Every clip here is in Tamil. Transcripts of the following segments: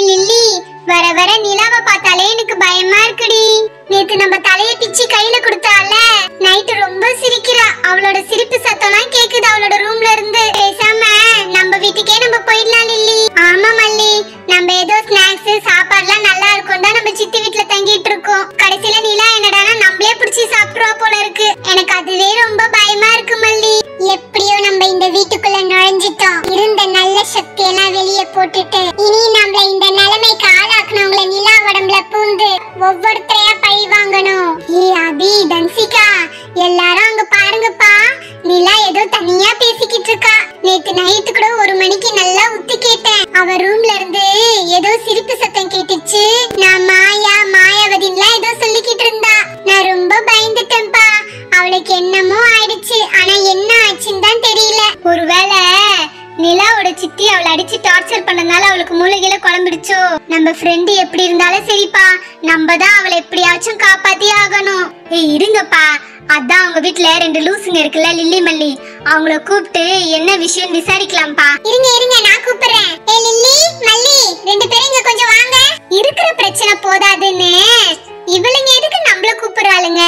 லில்லி, வர வர நிலாவை பார்த்தாலே எனக்கு பயமா இருக்குடி. நேத்து நம்ம தலைய பிச்சு கையில கொடுத்தால, நைட்டு ரொம்ப சிரிக்கிறா. அவளோட சிரிப்பு சத்தம்லாம் கேக்குது அவளோட ரூம்ல இருந்து. பேசாம நம்ம வீட்டுக்கே நம்ம போயிடலாம் லில்லி. ஆமா மல்லி, நம்ம ஏதோ ஸ்நாக்ஸ் சாப்பாடுலாம் நல்லா இருக்கும் தான் நம்ம சித்தி வீட்டுல தங்கிட்டு இருக்கோம். கடைசியில நிலா என்னடானா நம்மளே பிடிச்சி சாப்பிடுவா போல இருக்கு. எனக்கு அதுவே ரொம்ப பயமா இருக்கு மல்லி. எப்படியோ நம்ம இந்த வீட்டுக்குள்ள நுழைஞ்சிட்டோம். இருந்த நல்ல சக்தி எல்லாம் வெளியே போட்டுட்டு இனி நம்மள இந்த நிலைமைக்கு ஆளாக்குனவங்கள நிலா உடம்புல பூந்து ஒவ்வொருத்தரையா பழி வாங்கணும். அபி, தன்சிகா எல்லாரும் அங்க பாருங்கப்பா. நிலா ஏதோ தனியா பேசிக்கிட்டு இருக்கா. நேத்து நைட்டு கூட 1 மணிக்கு நல்லா உத்து கேட்டேன். அவ ரூம்ல இருந்து ஏதோ சிரிப்பு சத்தம் கேட்டுச்சு. நான் மாயாவதின்லாம் ஏதோ சொல்லிக்கிட்டு இருந்தா. நான் ரொம்ப பயந்துட்டேன்ப்பா. அவளுக்கு என்னமோ ஆயிடுச்சு. ஆனா என்ன ஆச்சுன்னு தான் தெரியல. ஒருவேளை நிலாவோட சித்தி அவளை அடிச்சு டார்ச்சர் பண்ணனால அவளுக்கு மூளையில குழம்பிடுச்சோ. நம்ம ஃப்ரெண்டு எப்படி இருந்தாலும் சரிப்பா, நம்ம தான் அவளை எப்படியாச்சும் காப்பாத்தி ஆகணும். இருங்கப்பா, அதான் அவங்க வீட்டுல 2 லூசுங்க இருக்குல்ல, லில்லி மல்லி, அவங்கள கூப்பிட்டு என்ன விஷயம் விசாரிக்கலாம்ப்பா. இருங்க நான் கூப்பிடுறேன். லில்லி மல்லி 2 பேரும் இங்க கொஞ்சம் வாங்க. இருக்கிற பிரச்சனை போதாதுன்னு இவளுங்க எதுக்கு நம்மள கூப்பிடுறாளுங்க?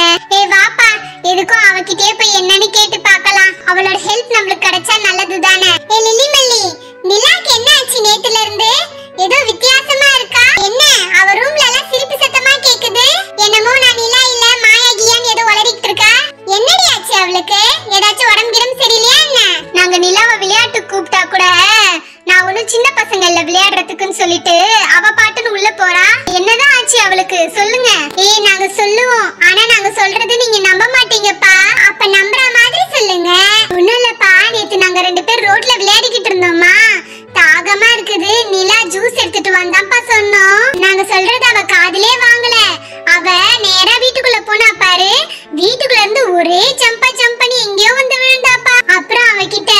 வாப்பா, எதுக்கும் அவகிட்டே போய் என்னன்னு கேட்டு பார்க்கலாம். அவளோட ஹெல்ப் நம்மளுக்கு கிடைச்சா நல்லது தானே. லில்லி மல்லி, நிலாக்கு என்ன ஆச்சு? நேத்துல இருந்து ஏதோ வித்தியாசமா இருக்கா? என்ன அவ ரூம்ல எல்லாம் சிரிப்பு சத்தமா கேக்குது? என்னமோ நான் நிலா இல்ல மாயாகியான்னு ஏதோ உளறிட்டு இருக்கா. என்னடி ஆச்சு அவளுக்கு? ஏதாச்சும் உடம்பு கிடம் சரியில்லையா என்ன? நாங்க நிலாவை விளையாட்டு கூப்பிட்டா கூட நான் ஒன்னும் சின்ன பசங்க இல்ல விளையாடுறதுக்குன்னு சொல்லிட்டு அவ பாட்டுன்னு உள்ள போறா. என்னதான் ஆச்சு அவளுக்கு சொல்லுங்க. நாங்க சொல்லுவோம், ஆனா நாங்க சொல்றது நீங்க நம்ப மாட்டீங்கப்பா. அப்ப நம்புற மாதிரி சொல்லுங்க. ஒண்ணும் இல்லப்பா, நேத்து நாங்க 2 பேர் ரோட்ல விளையாடிக்கிட்டு இருந்தோமா, தாகமா இருக்குது, நிலா ஜூஸ் எடுத்துட்டு வந்தாப்பா சொன்னோம். நாங்க சொல்றது அவ காதுலே வாங்கல. அவ நேரா வீட்டுக்குள்ள போனா பாரு. வீட்டுக்குள்ள இருந்து ஒரே ஜம்பா பண்ணி எங்கேயோ வந்து விழுந்தாப்பா. அப்புறம் அவகிட்ட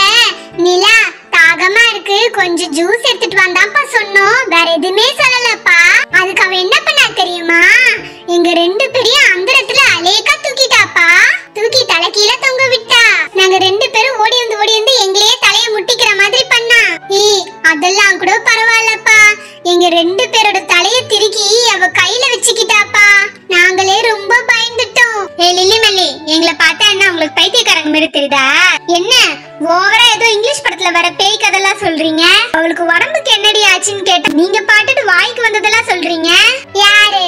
நிலா தாகமா இருக்கு, கொஞ்சம் ஜூஸ் எடுத்துட்டு வந்தாப்பா சொன்னோம். வேற எதுவுமே சொல்லலப்பா. அதுக்கு அவ என்ன பண்ணா தெரியுமா? எங்க 2 பேரையும் அந்தரத்துல அலேக்கா தூக்கிட்டாப்பா. தூக்கி தலை கீழே தொங்க விட்டா. நாங்க 2 பேரும் ஓடி வந்து எங்களையே தலைய முட்டிக்கிற மாதிரி பண்ணா. அதெல்லாம் கூட பரவாயில்லப்பா. எங்க 2 பேரோட தலைய திருக்கி அவ கையில வச்சுக்கிட்டாப்பா. நாங்களே ரொம்ப பயந்துட்டோம். லில்லி மல்லி, எங்களை பார்த்தா என்ன உங்களுக்கு பைத்தியக்காரங்க மாதிரி தெரியுதா? என்ன ஓவரா ஏதோ இங்கிலீஷ் படத்துல வர பேய் கதெல்லாம் சொல்றீங்க? அவளுக்கு உடம்புக்கு என்னடி ஆச்சுன்னு கேட்டா நீங்க பாட்டுட்டு வாய்க்கு வந்ததெல்லாம் சொல்றீங்க. யாரு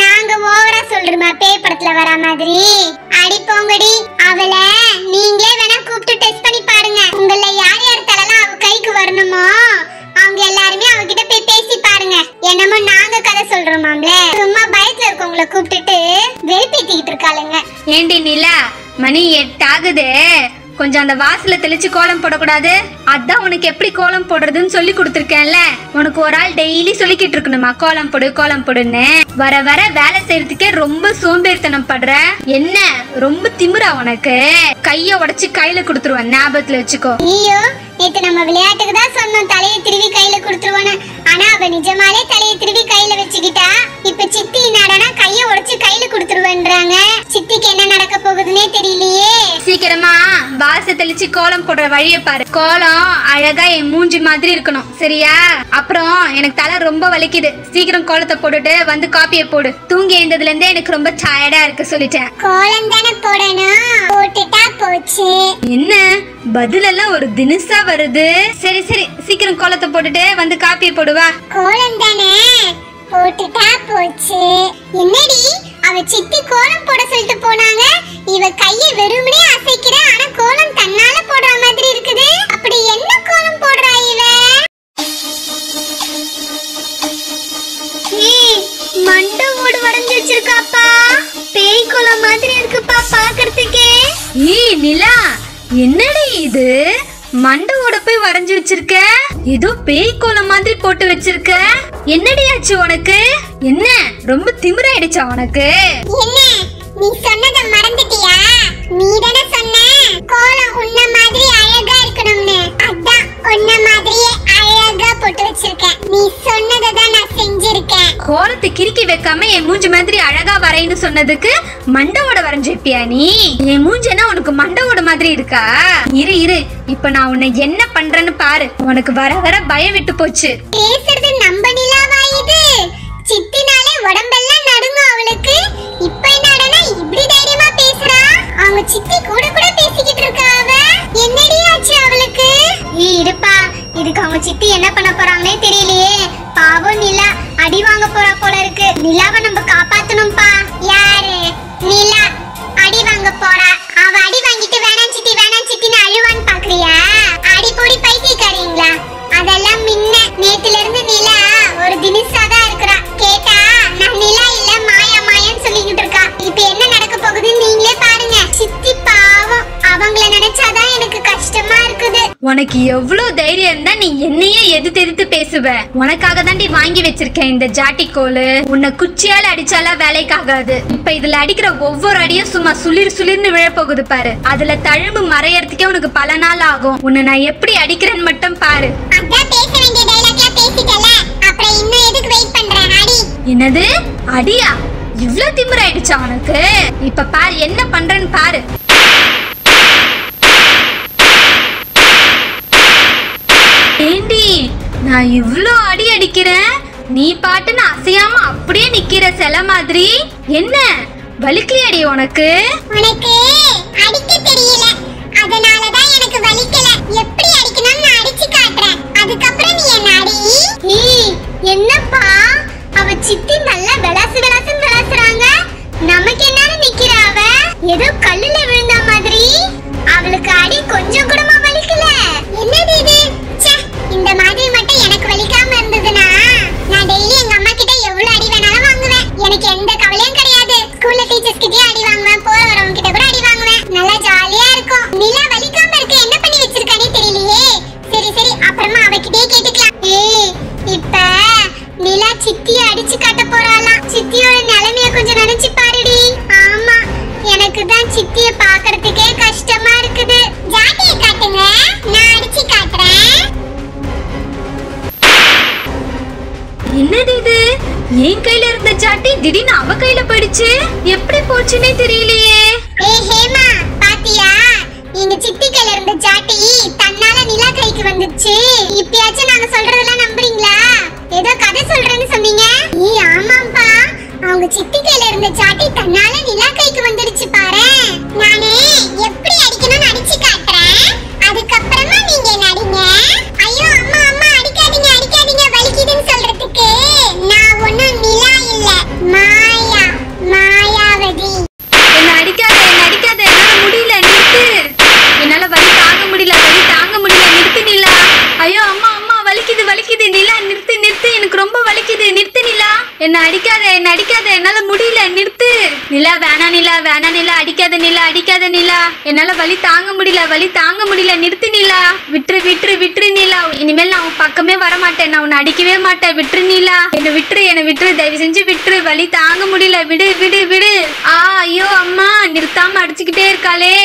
நாங்க ஓவரா சொல்றோமா பேய் படத்துல வர மாதிரி? அடி போங்கடி. அவளை நீங்களே வேணா கூப்பிட்டு டெஸ்ட் பண்ணி பாருங்க. உங்கள யார் யார் தலைலாம் அவ கைக்கு வரணுமோ அவங்க எல்லாருமே அவகிட்ட போய் பேசி பாருங்க. என்னமோ நாங்க கதை சொல்றோமாம்ல, சும்மா பயத்துல இருக்கவங்கள கூப்பிட்டுட்டு வெறுப்பேத்திக்கிட்டு இருக்காளுங்க. ஏண்டி நிலா, மணி 8 ஆகுது, கொஞ்சம் அந்த வாசல தெளிச்சு கோலம் போடக்கூடாது? அதான் உனக்கு எப்படி கோலம் போடுறதுன்னு சொல்லி கொடுத்துருக்கேன்ல. உனக்கு ஒரு ஆள் டெய்லி சொல்லிக்கிட்டு இருக்கணுமா கோலம் போடுன்னு? வர வர வேலை செய்யறதுக்கே ரொம்ப சோம்பேறித்தனம் படுற. என்ன ரொம்ப திமிரா உனக்கு? கைய உடைச்சு கையில கொடுத்துருவேன், ஞாபகத்துல வச்சுக்கோ. ஐயோ, நேத்து நம்ம விளையாட்டுக்கு தான் சொன்னோம் தலையை திருவி கையில கொடுத்துருவோன்னு. ஆனா அவ நிஜமாலே தலையை திருவி கையில வச்சுக்கிட்டா. இப்ப சித்தி நடனா கைய உடைச்சு கையில கொடுத்துருவேன்றாங்க. சித்திக்கு என்ன நடக்க போகுதுன்னே தெரியலையே. சீக்கிரமா வாச தெளிச்சு கோலம் போடுற வழிய பாரு. கோலம் அழகா என் மூஞ்சி மாதிரி இருக்கணும், சரியா? அப்புறம் எனக்கு தலை ரொம்ப வலிக்குது. சீக்கிரம் கோலத்தை போட்டுட்டு வந்து காப்பியை போடு. தூங்கி எழுந்ததுல இருந்தே எனக்கு ரொம்ப டயர்டா இருக்கு சொல்லிட்டேன். கோலம் தானே போடணும், போட்டுட்டா போச்சு. என்ன பதிலெல்லாம் ஒரு தினசா வருது? சரி சீக்கிரம் கோலத்தை போட்டுட்டு வந்து காப்பியை போடுவா. கோலம் தானே போட்டுட்டா போச்சு. என்னடி அவ சித்தி கோலம் போட சொல்லிட்டு போனாங்க, இவ கைய வெறுமனே அசைக்கிற. ஆனா கோலம் தன்னால போடுற மாதிரி இருக்குது. அப்படி என்ன கோலம் போடுறா இவ? மண்டை ஓடு வரைஞ்சு வச்சிருக்காப்பா. பேய் கோலம் மாதிரி இருக்குப்பா பாக்குறதுக்கே. நிலா, என்னடி இது? மண்டவோட போய் வரைஞ்சு வச்சிருக்க, ஏதோ பேய் கோலம் மாதிரி போட்டு வச்சிருக்க. என்னடி ஆச்சு உனக்கு? என்ன ரொம்ப திமிராயிடுச்சா உனக்கு? என்ன நீ சொன்னத மறந்துட்டியா? நீ தான சொன்ன கோலம் உன்ன மாதிரி அழகா இருக்கணும்னு. அதான் உன்ன மாதிரியே அழகா போட்டு வச்சிருக்கேன். நீ சொன்னத தான் நான் செஞ்சிருக்கேன். கோலத்தை கிறுக்கி வைக்காம என் மூஞ்சி மாதிரி அழகா வரைன்னு சொன்னதுக்கு மண்டவோட வரைஞ்சிருப்பியா நீ? என் மூஞ்சினா உனக்கு மண்டவோட மாதிரி இருக்கா? இரு இப்ப நான் உன்னை என்ன பண்றேன்னு பாரு. உனக்கு வர வர பயம் விட்டு போச்சு. பேசுறது நம்ம நிலாவா இது? சித்தினாலே உடம்பெல்லாம் நடுங்கும் அவளுக்கு. இப்ப என்னடனா இப்படி தைரியமா பேசுறா? அவங்க சித்தி கூட கூட பேசிக்கிட்டு இருக்கா அவ. என்னடி ஆச்சு அவளுக்கு? இருப்பா, இதுக்கு அவங்க சித்தி என்ன பண்ண போறாங்கன்னே தெரியலையே. பாவம் நிலா அடி வாங்க போறா போல இருக்கு. நிலாவை நம்ம காப்பாத்தணும்பா. யாரு? நிலா அடி வாங்க போறா. அவ அடி வாங்கிட்டு வேணாம் சித்தின்னு அழுவான்னு பாக்குறியா? அடி போடி பைத்தியக்காரீங்களா? அதெல்லாம் முன்ன. நேத்துல இருந்து நிலா ஒரு தினிசாதான் இருக்கிறா. கேட்டா நான் நிலா இல்ல மாயான்னு சொல்லிக்கிட்டு இருக்கா. இப்ப என்ன நடக்க போகுதுன்னு நீங்களே பாருங்க. சித்தி பாவம், அவங்கள நினைச்சாதான் எனக்கு கஷ்டமா இருக்குது. உனக்கு எவ்வளவு தைரியம் இருந்தா நீ என்னையே எதிர்த்து பேசுவ? உனக்காக தாண்டி வாங்கி வச்சிருக்கேன் இந்த ஜாட்டிக்கோலு. உன்னை குச்சியால அடிச்சாலா வேலைக்காகாது. இப்ப இதுல அடிக்கிற ஒவ்வொரு அடியும் சும்மா சுளிர்னு விழப்போகுது பாரு. அதுல தழும்பு மறையறதுக்கே உனக்கு பல நாள் ஆகும். உன்னை நான் எப்படி அடிக்கிறேன்னு மட்டும் பாரு. அதான் பேச வேண்டிய டயலாக்லாம் பேசிட்டல, அப்புறம் இன்னும் எதுக்கு வெயிட் பண்றேன்? அடி. என்னது அடியா? இவ்ளோ திமிராயிடுச்சா உனக்கு? இப்ப பாரு என்ன பண்றேன்னு பாரு. ஏண்டி நான் இவ்ளோ அடி அடிக்கிறேன், நீ பாட்டுன்னு அசையாம அப்படியே நிக்கிற சிலை மாதிரி. என்ன வலிக்கலையடி உனக்கு? உனக்கு அடிக்க தெரியல, அதனாலதான் எனக்கு வலிக்கல. எப்படி அடிக்கணும்னு நான் அடிச்சு காட்டுறேன், அதுக்கப்புறம் நீ என்ன அடி. என்னப்பா அவ சித்தி நல்லா விளாசுன்னு விளாசுறாங்க. நமக்கு என்னன்னு நிக்கிறா அவ? ஏதோ கல்லுல விழுந்த மாதிரி. அவளுக்கு அடி கொஞ்சம் கூடமா வலிக்கல. என்னது இது? இந்த மாதிரி மட்டும் எனக்கு வலிக்காம இருந்ததுன்னா நான் டெய்லி எங்க அம்மா கிட்ட எவ்வளவு அடி வேணாலும் வாங்குவேன். எனக்கு எந்த கவலையும் கிடையாது. ஸ்கூல்ல டீச்சர்ஸ் கிட்டயும் அடி வாங்குவேன், போற வரவங்க கிட்ட கூட அடி வாங்குவேன். நல்லா ஜாலியா இருக்கும். நிலா வலிக்காம இருக்க என்ன பண்ணி வச்சிருக்கானே தெரியலையே. சரி அப்புறமா அவகிட்டயே கேட்டுக்கலாம். இப்ப நிலா சித்திய அடிச்சு காட்ட போறாளாம். சித்தியோட நிலைமைய கொஞ்சம் நினைச்சு பாருடி. ஆமா, எனக்கு தான் சித்திய பாக்குறதுக்கே கஷ்டமா இருக்குது. ஜாட்டியை காட்டுங்க, நான் அடிச்சு காட்டுறேன். என்னது இது? என் கையில இருந்த ஜாட்டி திடீர்னு அவ கையில போயிடுச்சு. எப்படி போச்சுன்னே தெரியலையே. ஹேமா, பாத்தியா? எங்க சித்தி கையில இருந்த ஜாட்டி தன்னால நிலா கைக்கு வந்துச்சு. இப்பயாச்சும் நாங்க சொல்றதெல்லாம் நம்புறீங்களா? ஏதோ கதை சொல்றேன்னு சொன்னீங்க. ஆமாப்பா, அவங்க சித்தி கையில இருந்த ஜாட்டி தன்னால நிலா கைக்கு வந்துடுச்சு பாரு. நானே எப்படி அடிக்கணும்னு அடிச்சு காட்டுறேன், அதுக்கப்புறமா நீங்க என்ன அடிங்க. ஐயோ அம்மா அடிக்காதீங்க வலிக்குதுன்னு சொல்றதுக்கு நான் ஒண்ணும் நிலா இல்ல, மாயாவதி. என்ன அடிக்காத என்னால முடியல, நிறுத்து. என்னால வலி தாங்க முடியல நிறுத்து நிலா. ஐயோ அம்மா வலிக்குது நிலா, நிறுத்து எனக்கு ரொம்ப வலிக்குது, நிறுத்து நிலா. என்ன அடிக்காத என்னால முடியல, நிறுத்து நிலா. வேணாம் நிலா அடிக்காத நிலா. என்னால வலி தாங்க முடியல நிறுத்து நிலா. விட்டுரு நிலா. இனிமேல் நான் உன் பக்கமே வர மாட்டேன், நான் உன்னை அடிக்கவே மாட்டேன். விட்டுரு நிலா, என்ன விட்டுரு தயவு செஞ்சு விட்டுரு. வலி தாங்க முடியல, விடு. ஐயோ அம்மா நிறுத்தாம அடிச்சுக்கிட்டே இருக்காளே.